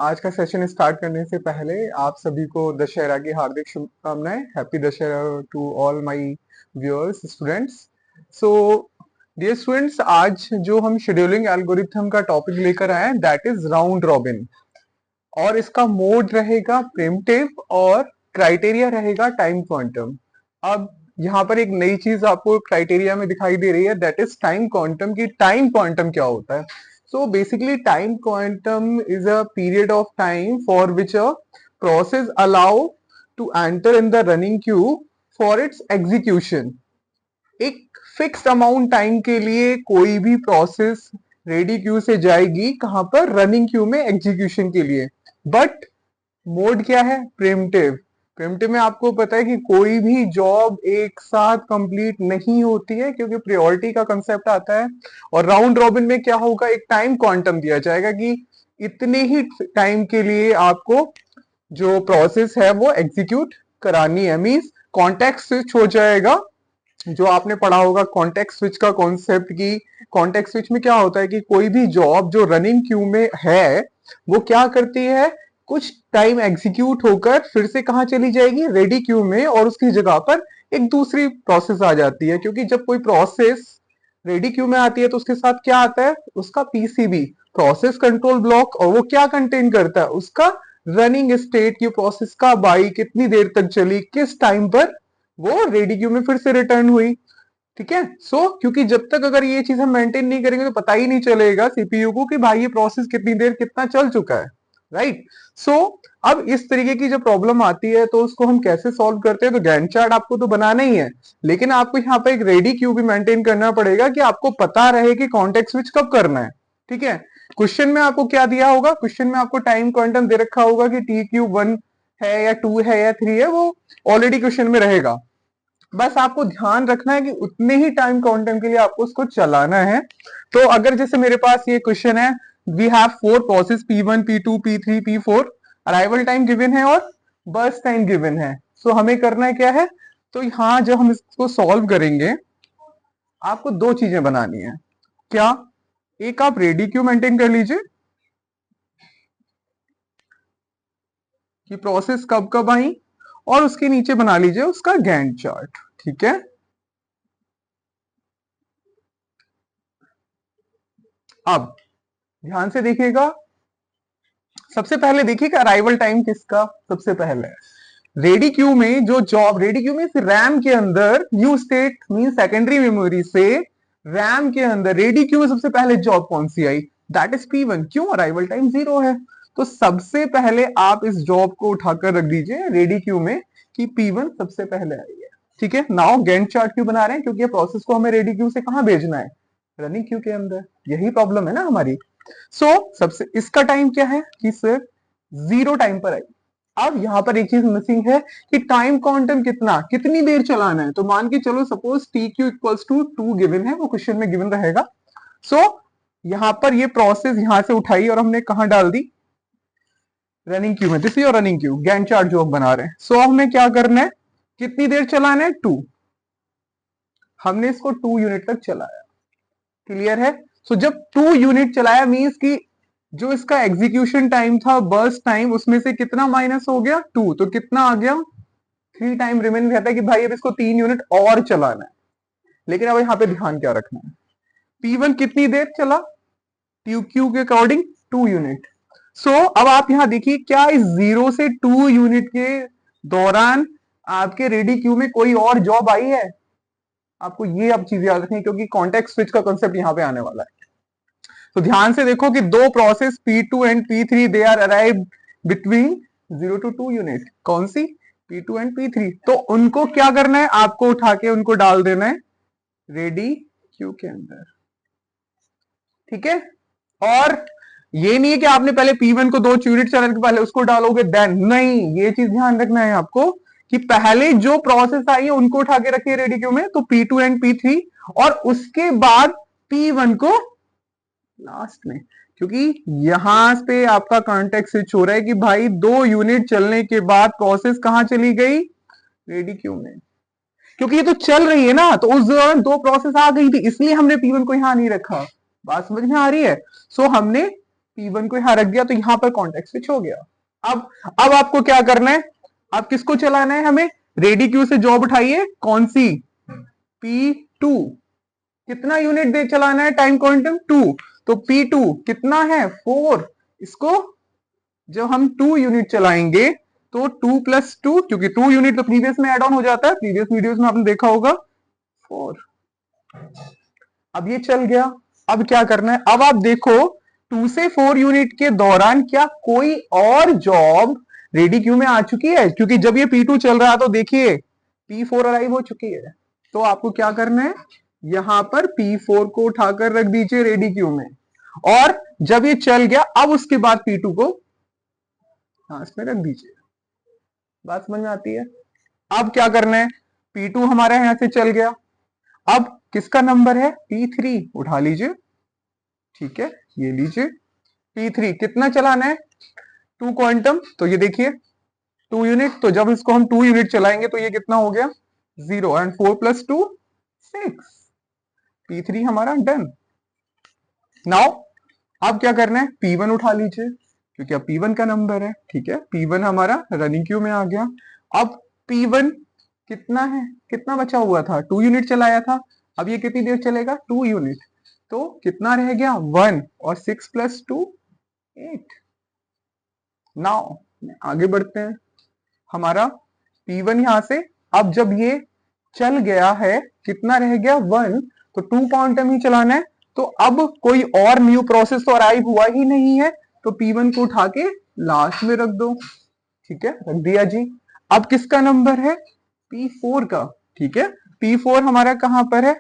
आज का session start करने से पहले आप सभी को दशहरा की हार्दिक शुभकामनाएं। Happy Dussehra to all my viewers students. So dear students, आज जो हम शेड्यूलिंग एल्गोरिथम का टॉपिक लेकर आए हैं दैट इज राउंड रॉबिन, और इसका मोड रहेगा प्रिमिटिव और क्राइटेरिया रहेगा टाइम क्वांटम। अब यहाँ पर एक नई चीज आपको क्राइटेरिया में दिखाई दे रही है दैट इज टाइम क्वांटम। की टाइम क्वांटम क्या होता है? So basically time quantum is a period of time for which a process allow to enter in the running queue for its execution. एक फिक्स्ड अमाउंट टाइम के लिए कोई भी process ready queue से जाएगी कहां पर? रनिंग क्यू में एग्जीक्यूशन के लिए। बट मोड क्या है? प्रिमिटिव। प्रिमिटिव में आपको पता है कि कोई भी जॉब एक साथ कंप्लीट नहीं होती है क्योंकि प्रायोरिटी का कंसेप्ट आता है। और राउंड रॉबिन में क्या होगा? एक टाइम क्वांटम दिया जाएगा कि इतने ही टाइम के लिए आपको जो प्रोसेस है वो एग्जीक्यूट करानी है। मींस कॉन्टेक्स्ट स्विच हो जाएगा। जो आपने पढ़ा होगा कॉन्टेक्स्ट स्विच का कॉन्सेप्ट, की कॉन्टेक्स्ट स्विच में क्या होता है कि कोई भी जॉब जो रनिंग क्यू में है वो क्या करती है, कुछ टाइम एग्जीक्यूट होकर फिर से कहां चली जाएगी? रेडी क्यू में, और उसकी जगह पर एक दूसरी प्रोसेस आ जाती है। क्योंकि जब कोई प्रोसेस रेडी क्यू में आती है तो उसके साथ क्या आता है? उसका पीसीबी, प्रोसेस कंट्रोल ब्लॉक। और वो क्या कंटेन करता है? उसका रनिंग स्टेट की प्रोसेस का बाई कितनी देर तक चली, किस टाइम पर वो रेडी क्यू में फिर से रिटर्न हुई। ठीक है। क्योंकि जब तक अगर ये चीज हम मेंटेन नहीं करेंगे तो पता ही नहीं चलेगा सीपीयू को कि भाई ये प्रोसेस कितनी देर कितना चल चुका है। राइट। सो अब इस तरीके की जो प्रॉब्लम आती है तो उसको हम कैसे सॉल्व करते हैं? तो गैंट चार्ट आपको तो बनाना ही है, लेकिन आपको यहाँ पे एक रेडी क्यू भी मेंटेन करना पड़ेगा कि आपको पता रहे कि कॉन्टेक्स्ट स्विच कब करना है। ठीक है। क्वेश्चन में आपको क्या दिया होगा? क्वेश्चन में आपको टाइम क्वांटम दे रखा होगा कि टी क्यू 1 है या 2 है या 3 है, वो ऑलरेडी क्वेश्चन में रहेगा। बस आपको ध्यान रखना है कि उतने ही टाइम क्वांटम के लिए आपको उसको चलाना है। तो अगर जैसे मेरे पास ये क्वेश्चन है, we have 4 process P1 P2 P3 P4, arrival time given है और बर्स्ट टाइम गिवन है। सो हमें करना है क्या है? तो यहां जब हम इसको सॉल्व करेंगे आपको दो चीजें बनानी है। क्या? एक आप रेडी क्यू मेंटेन कर लीजिए कि प्रोसेस कब कब आई, और उसके नीचे बना लीजिए उसका गैंट चार्ट। ठीक है। अब ध्यान से देखिएगा, सबसे पहले देखिएगा अराइवल टाइम किसका सबसे पहले है। रेडी क्यू में जो जॉब, रेडी क्यू में रैम के अंदर new state mean secondary memory से रैम के अंदर रेडी क्यू में सबसे पहले जॉब कौन सी आई? That is P1। क्यों? अराइवल टाइम 0 है। तो सबसे पहले आप इस जॉब को उठाकर रख दीजिए रेडी क्यू में कि P1 सबसे पहले आई है। ठीक है। नाउ गैंट चार्ट क्यों बना रहे हैं? क्योंकि प्रोसेस को हमें रेडी क्यू से कहां भेजना है? रनिंग क्यू के अंदर। यही प्रॉब्लम है ना हमारी। सबसे इसका टाइम क्या है कि सर 0 टाइम पर आई। अब यहां पर एक चीज मिसिंग है कि टाइम क्वांटम कितना, कितनी देर चलाना है। तो मान के चलो suppose T Q equals to 2 given है, वो क्वेश्चन में गिवन रहेगा। सो यहां पर ये प्रोसेस यहां से उठाई और हमने कहां डाल दी? रनिंग क्यू में। This is your running queue, Gantt chart जो हम बना रहे हैं। सो हमें क्या करना है? कितनी देर चलाना है? 2। हमने इसको 2 यूनिट तक चलाया। क्लियर है। जब 2 यूनिट चलाया मींस कि जो इसका एग्जीक्यूशन टाइम था, बर्स्ट टाइम, उसमें से कितना माइनस हो गया? 2। तो कितना आ गया? 3 टाइम रिमेन रहता है कि भाई अब इसको 3 यूनिट और चलाना है। लेकिन अब यहाँ पे ध्यान क्या रखना है? P1 कितनी देर चला? क्यू के अकॉर्डिंग 2 यूनिट। अब आप यहां देखिए, क्या इस 0 से 2 यूनिट के दौरान आपके रेडी क्यू में कोई और जॉब आई है? आपको ये अब चीज याद रखनी, क्योंकि कॉन्टेक्स्ट स्विच का कॉन्सेप्ट यहां पे आने वाला है। तो ध्यान से देखो कि दो process P2 and P3 they are arrive between 0 to 2 unit. कौन सी? P2 and P3। तो उनको क्या करना है? आपको उठा के उनको डाल देना है रेडी क्यू के अंदर। ठीक है। और ये नहीं है कि आपने पहले P1 को 2 यूनिट चलाने के पहले उसको डालोगे देन, नहीं, ये चीज ध्यान रखना है आपको कि पहले जो प्रोसेस आई है उनको उठा के रखिए रेडी क्यू में, तो P2 एंड P3, और उसके बाद P1 को लास्ट में। क्योंकि यहां पे आपका कॉन्टेक्स्ट स्विच हो रहा है कि भाई 2 यूनिट चलने के बाद प्रोसेस कहां चली गई? रेडी क्यू में। क्योंकि ये तो चल रही है ना, तो उस दौरान 2 प्रोसेस आ गई थी, इसलिए हमने P1 को यहां नहीं रखा। बात समझ में आ रही है? हमने P1 को यहाँ रख दिया तो यहाँ पर कॉन्टेक्ट स्विच हो गया। अब आपको क्या करना है, अब किसको चलाना है, हमें रेडी क्यू से जॉब उठाइए, कौन सी, P2। कितना यूनिट दे चलाना है, टाइम क्वांटम 2, तो P2 कितना है 4। इसको जब हम 2 यूनिट चलाएंगे तो 2 + 2, क्योंकि 2 यूनिट तो प्रीवियस में एड ऑन हो जाता है, प्रीवियस वीडियोस में आपने देखा होगा, 4। अब ये चल गया। अब क्या करना है, अब आप देखो 2 से 4 यूनिट के दौरान क्या कोई और जॉब रेडी क्यू में आ चुकी है, क्योंकि जब ये P2 चल रहा है तो देखिए P4 अराइव हो चुकी है। तो आपको क्या करना है, यहां पर P4 को उठाकर रख दीजिए रेडी क्यू में, और जब ये चल गया अब उसके बाद P2 को इसमें रख दीजिए। बात समझ में आती है। अब क्या करना है, P2 हमारा यहां से चल गया, अब किसका नंबर है, P3 उठा लीजिए, ठीक है, ये लीजिए P3 कितना चलाना है, 2 क्वांटम, तो ये देखिए 2 यूनिट, तो जब इसको हम 2 यूनिट चलाएंगे तो ये कितना हो गया 0, एंड 4 + 2 6, P3 हमारा डन। नाउ अब क्या करना है, P1 उठा लीजिए, क्योंकि अब P1 का नंबर है, ठीक है, P1 हमारा रनिंग क्यू में आ गया। अब P1 कितना है, कितना बचा हुआ था, 2 यूनिट चलाया था, अब ये कितनी देर चलेगा, 2 यूनिट, तो कितना रह गया 1, और 6 + 2 8। नाउ आगे बढ़ते हैं, हमारा P1 यहां से, अब जब ये चल गया है कितना रह गया 1, तो 2 क्वांटम ही चलाना है, तो अब कोई और न्यू प्रोसेस तो अराइव हुआ ही नहीं है, तो P1 को उठा के लास्ट में रख दो, ठीक है, रख दिया जी। अब किसका नंबर है, P4 का, ठीक है, P4 हमारा कहां पर है,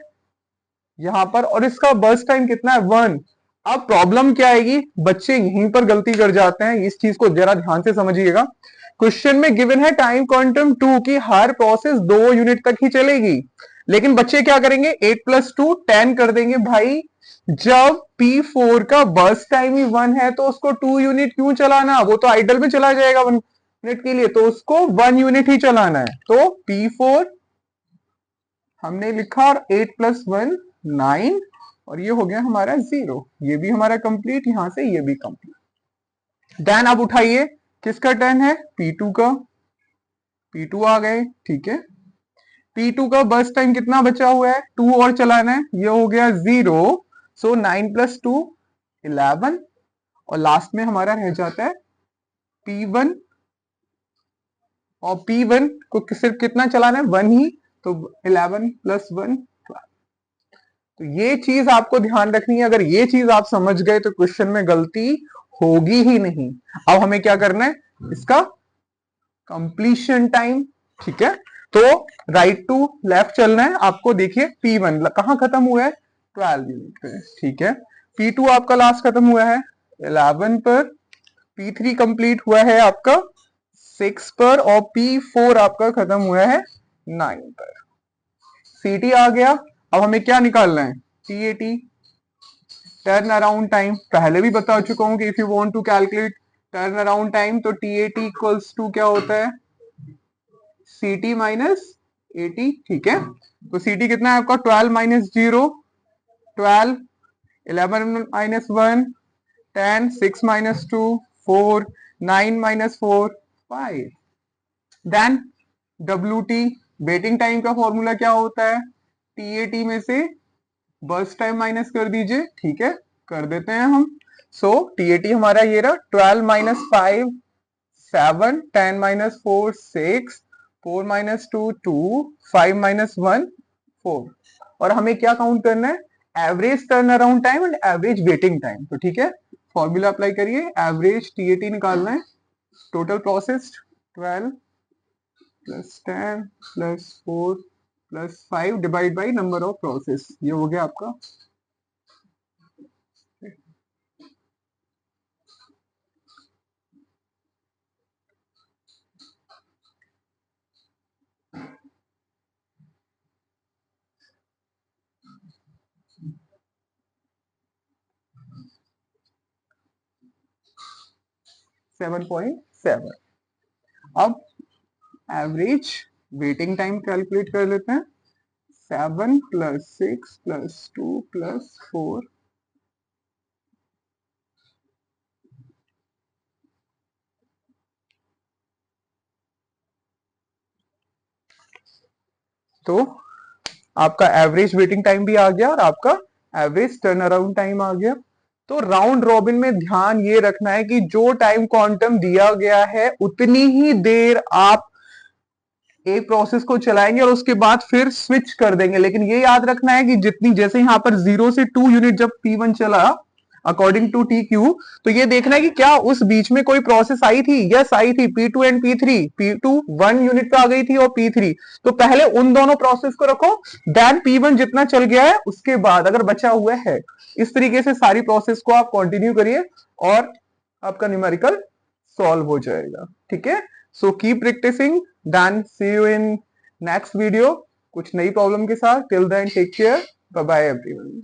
यहां पर, और इसका बर्स्ट टाइम कितना है 1। अब प्रॉब्लम क्या आएगी, बच्चे यहीं पर गलती कर जाते हैं, इस चीज को जरा ध्यान से समझिएगा। क्वेश्चन में गिवन है टाइम क्वांटम 2 की हर प्रोसेस 2 यूनिट तक ही चलेगी, लेकिन बच्चे क्या करेंगे 8 + 2 10 कर देंगे। भाई जब P4 का बर्स्ट टाइम ही 1 है तो उसको 2 यूनिट क्यों चलाना, वो तो आइडल में चला जाएगा 1 मिनट के लिए, तो उसको 1 यूनिट ही चलाना है। तो P4 हमने लिखा, और 8 + 1 9, और ये हो गया हमारा 0, ये भी हमारा कंप्लीट, यहां से ये भी कंप्लीट। देन अब उठाइए, किसका टर्न है, P2 का, P2 आ गए, ठीक है, P2 का बस टाइम कितना बचा हुआ है, 2 और चलाना है, ये हो गया 0, सो 9 + 2 11, और लास्ट में हमारा रह जाता है P1, और P1 को सिर्फ कितना चलाना है 1 ही, तो 11 + 1 12। तो ये चीज आपको ध्यान रखनी है, अगर ये चीज आप समझ गए तो क्वेश्चन में गलती होगी ही नहीं। अब हमें क्या करना है, इसका कंप्लीशन टाइम, ठीक है, तो राइट टू लेफ्ट चलना है आपको। देखिए P1 कहां खत्म हुआ है, 12 यूनिट पे, ठीक है, P2 आपका लास्ट खत्म हुआ है 11 पर, P3 कंप्लीट हुआ है आपका 6 पर, और P4 आपका खत्म हुआ है 9 पर। CT आ गया। अब हमें क्या निकालना है, TAT, टर्न अराउंड टाइम, पहले भी बता चुका हूं कि if you want to calculate turnaround time तो TAT = क्या होता है, CT - AT, ठीक है, तो CT कितना है आपका 12 - 0 12, 11 - 1 10, 6 - 2 4, 9 - 4 5। देन WT वेटिंग टाइम का फॉर्मूला क्या होता है, TAT में से बर्स्ट टाइम माइनस कर दीजिए, ठीक है, कर देते हैं हम। सो TAT हमारा ये रहा 12 - 5 7, 10 - 4 6, 4 - 2 2, 5 - 1 4, और हमें क्या काउंट करना है, average turn around time and average waiting time. तो ठीक है, फॉर्मूला अप्लाई करिए, एवरेज TAT निकालना है, total process 12 + 10 + 4 + 5 divide by number of process, ये हो गया आपका 7.7। अब एवरेज वेटिंग टाइम कैलकुलेट कर लेते हैं, 7 + 6 + 2 + 4 तो आपका एवरेज वेटिंग टाइम भी आ गया और आपका एवरेज टर्न अराउंड टाइम आ गया। तो राउंड रॉबिन में ध्यान ये रखना है कि जो टाइम क्वांटम दिया गया है उतनी ही देर आप एक प्रोसेस को चलाएंगे और उसके बाद फिर स्विच कर देंगे। लेकिन ये याद रखना है कि जितनी, जैसे यहाँ पर 0 से 2 यूनिट जब P1 चला अकॉर्डिंग टू TQ, तो ये देखना है कि क्या उस बीच में कोई प्रोसेस आई थी। यस आई थी, P2 and P3। P2 1 unit पे आ गई थी और P3, तो पहले उन दोनों प्रोसेस को रखो, देन P1 जितना चल गया है उसके बाद अगर बचा हुआ है, इस तरीके से सारी प्रोसेस को आप कंटिन्यू करिए और आपका न्यूमेरिकल सॉल्व हो जाएगा। ठीक है, so keep practising, then see you in next video कुछ नई प्रॉब्लम के साथ। Till then take care, bye bye everyone.